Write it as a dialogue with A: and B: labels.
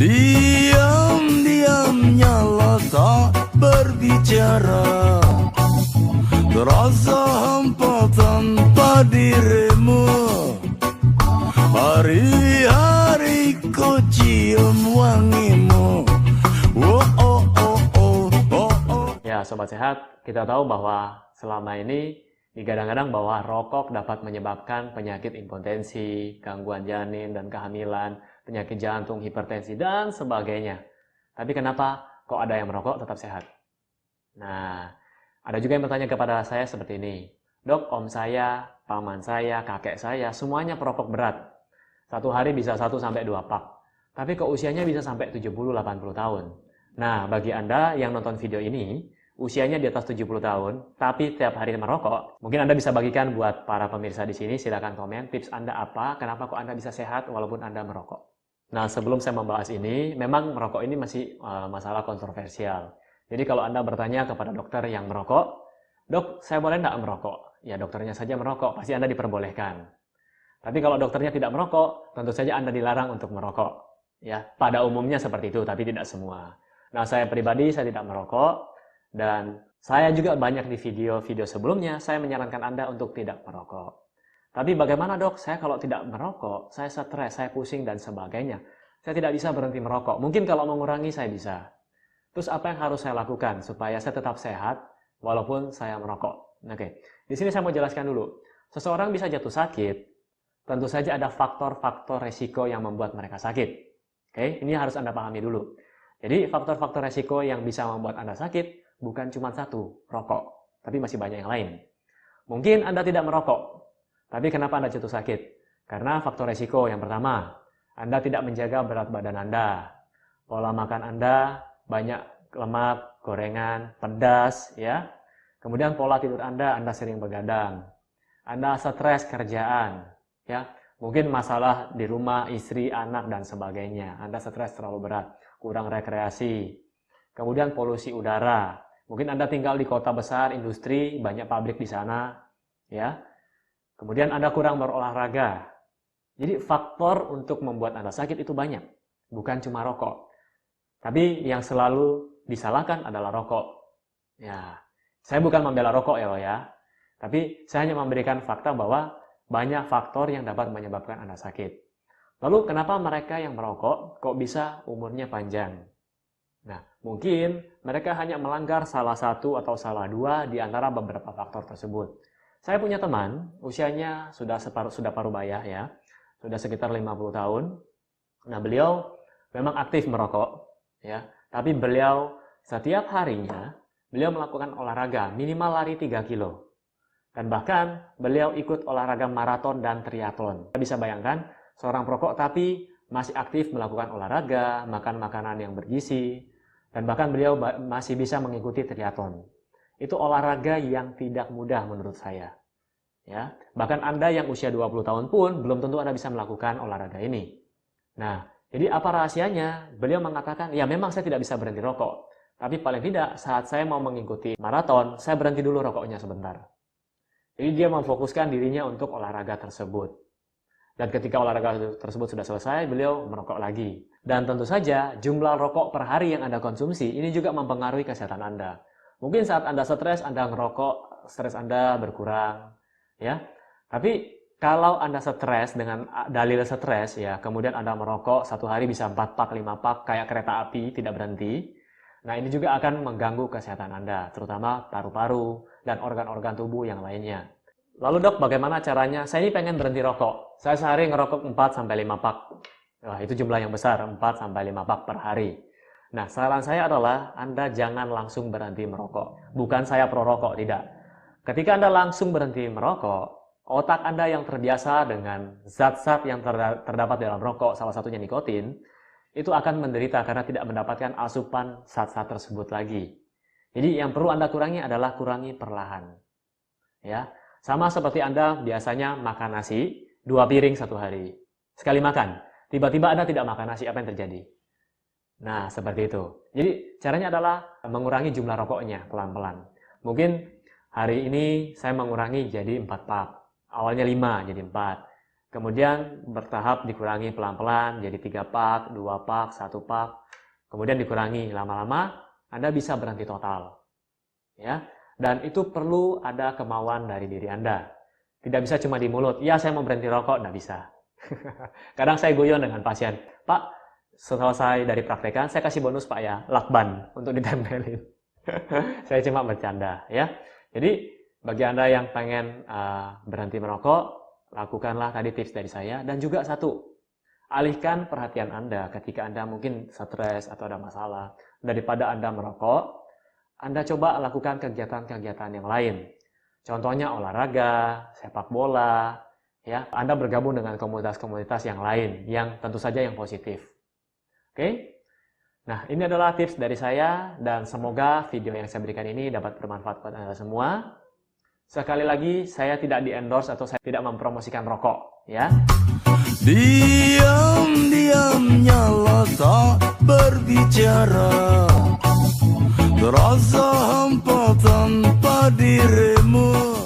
A: Diam-diamnya lah tak berbicara, terasa hampa tanpa dirimu. Hari-hari ku cium wangimu. Oh, oh, oh, oh, oh, oh.
B: Ya, Sobat Sehat, kita tahu bahwa selama ini digadang-gadang bahwa rokok dapat menyebabkan penyakit impotensi, gangguan janin dan kehamilan, penyakit jantung, hipertensi, dan sebagainya. Tapi kenapa kok ada yang merokok tetap sehat? Nah, ada juga yang bertanya kepada saya seperti ini. Dok, om saya, paman saya, kakek saya, semuanya perokok berat. Satu hari bisa 1-2 pak. Tapi kok usianya bisa sampai 70-80 tahun. Nah, bagi Anda yang nonton video ini, usianya di atas 70 tahun, tapi tiap hari merokok, mungkin Anda bisa bagikan buat para pemirsa di sini, silakan komen tips Anda apa, kenapa kok Anda bisa sehat walaupun Anda merokok. Nah, sebelum saya membahas ini, memang merokok ini masih masalah kontroversial. Jadi kalau Anda bertanya kepada dokter yang merokok, dok, saya boleh nggak merokok? Ya, dokternya saja merokok, pasti Anda diperbolehkan. Tapi kalau dokternya tidak merokok, tentu saja Anda dilarang untuk merokok. Ya, pada umumnya seperti itu, tapi tidak semua. Nah, saya pribadi, saya tidak merokok. Dan saya juga banyak di video-video sebelumnya, saya menyarankan Anda untuk tidak merokok. Tapi bagaimana dok, saya kalau tidak merokok, saya stres, saya pusing, dan sebagainya. Saya tidak bisa berhenti merokok. Mungkin kalau mengurangi, saya bisa. Terus apa yang harus saya lakukan supaya saya tetap sehat walaupun saya merokok? Oke, di sini saya mau jelaskan dulu. Seseorang bisa jatuh sakit, tentu saja ada faktor-faktor resiko yang membuat mereka sakit. Oke, ini harus Anda pahami dulu. Jadi faktor-faktor resiko yang bisa membuat Anda sakit bukan cuma satu, rokok, tapi masih banyak yang lain. Mungkin Anda tidak merokok, tapi kenapa Anda jatuh sakit? Karena faktor resiko yang pertama, Anda tidak menjaga berat badan Anda. Pola makan Anda banyak lemak, gorengan, pedas, ya. Kemudian pola tidur Anda sering begadang. Anda stres kerjaan, ya. Mungkin masalah di rumah, istri, anak, dan sebagainya. Anda stres terlalu berat, kurang rekreasi. Kemudian polusi udara. Mungkin Anda tinggal di kota besar, industri, banyak pabrik di sana, ya. Kemudian Anda kurang berolahraga. Jadi faktor untuk membuat Anda sakit itu banyak, bukan cuma rokok. Tapi yang selalu disalahkan adalah rokok. Ya, saya bukan membela rokok ya. Tapi saya hanya memberikan fakta bahwa banyak faktor yang dapat menyebabkan Anda sakit. Lalu kenapa mereka yang merokok kok bisa umurnya panjang? Nah, mungkin mereka hanya melanggar salah satu atau salah dua di antara beberapa faktor tersebut. Saya punya teman, usianya sudah parubaya ya, sudah sekitar 50 tahun. Nah, beliau memang aktif merokok, ya, tapi beliau setiap harinya, beliau melakukan olahraga, minimal lari 3 kilo. Dan bahkan beliau ikut olahraga maraton dan triathlon. Kita bisa bayangkan, seorang perokok tapi masih aktif melakukan olahraga, makan makanan yang bergizi, dan bahkan beliau masih bisa mengikuti triathlon. Itu olahraga yang tidak mudah menurut saya. Ya, bahkan Anda yang usia 20 tahun pun belum tentu Anda bisa melakukan olahraga ini. Nah, jadi apa rahasianya? Beliau mengatakan, ya memang saya tidak bisa berhenti rokok. Tapi paling tidak saat saya mau mengikuti maraton, saya berhenti dulu rokoknya sebentar. Jadi dia memfokuskan dirinya untuk olahraga tersebut. Dan ketika olahraga tersebut sudah selesai, beliau merokok lagi. Dan tentu saja jumlah rokok per hari yang Anda konsumsi ini juga mempengaruhi kesehatan Anda. Mungkin saat Anda stres, Anda ngerokok, stres Anda berkurang, ya. Tapi kalau Anda stres dengan dalil stres, ya, kemudian Anda merokok satu hari bisa 4 pak, 5 pak, kayak kereta api tidak berhenti. Nah, ini juga akan mengganggu kesehatan Anda, terutama paru-paru dan organ-organ tubuh yang lainnya. Lalu dok, bagaimana caranya? Saya ini pengen berhenti rokok. Saya sehari ngerokok 4-5 pak. Wah, itu jumlah yang besar, 4-5 pak per hari. Nah, saran saya adalah Anda jangan langsung berhenti merokok. Bukan saya pro rokok, tidak. Ketika Anda langsung berhenti merokok, otak Anda yang terbiasa dengan zat-zat yang terdapat dalam rokok, salah satunya nikotin, itu akan menderita karena tidak mendapatkan asupan zat-zat tersebut lagi. Jadi yang perlu Anda kurangi adalah kurangi perlahan. Ya, sama seperti Anda biasanya makan nasi 2 piring satu hari. Sekali makan, tiba-tiba Anda tidak makan nasi, apa yang terjadi? Nah, seperti itu. Jadi caranya adalah mengurangi jumlah rokoknya pelan-pelan. Mungkin hari ini saya mengurangi jadi 4 pak. Awalnya 5 jadi 4. Kemudian bertahap dikurangi pelan-pelan jadi 3 pak, 2 pak, 1 pak. Kemudian dikurangi lama-lama Anda bisa berhenti total. Ya. Dan itu perlu ada kemauan dari diri Anda. Tidak bisa cuma di mulut, ya saya mau berhenti rokok, tidak bisa. Kadang saya guyon dengan pasien, Pak, selesai dari praktekan, saya kasih bonus Pak ya, lakban untuk ditempelin. Saya cuma bercanda ya. Jadi bagi Anda yang pengen berhenti merokok, lakukanlah tadi tips dari saya. Dan juga satu, alihkan perhatian Anda ketika Anda mungkin stres atau ada masalah. Daripada Anda merokok, Anda coba lakukan kegiatan-kegiatan yang lain. Contohnya olahraga, sepak bola, ya. Anda bergabung dengan komunitas-komunitas yang lain, yang tentu saja yang positif. Oke? Nah, ini adalah tips dari saya, dan semoga video yang saya berikan ini dapat bermanfaat buat Anda semua. Sekali lagi, saya tidak di-endorse atau saya tidak mempromosikan rokok, ya.
A: Diam-diam nyala tak berbicara, terasa hampa tanpa dirimu.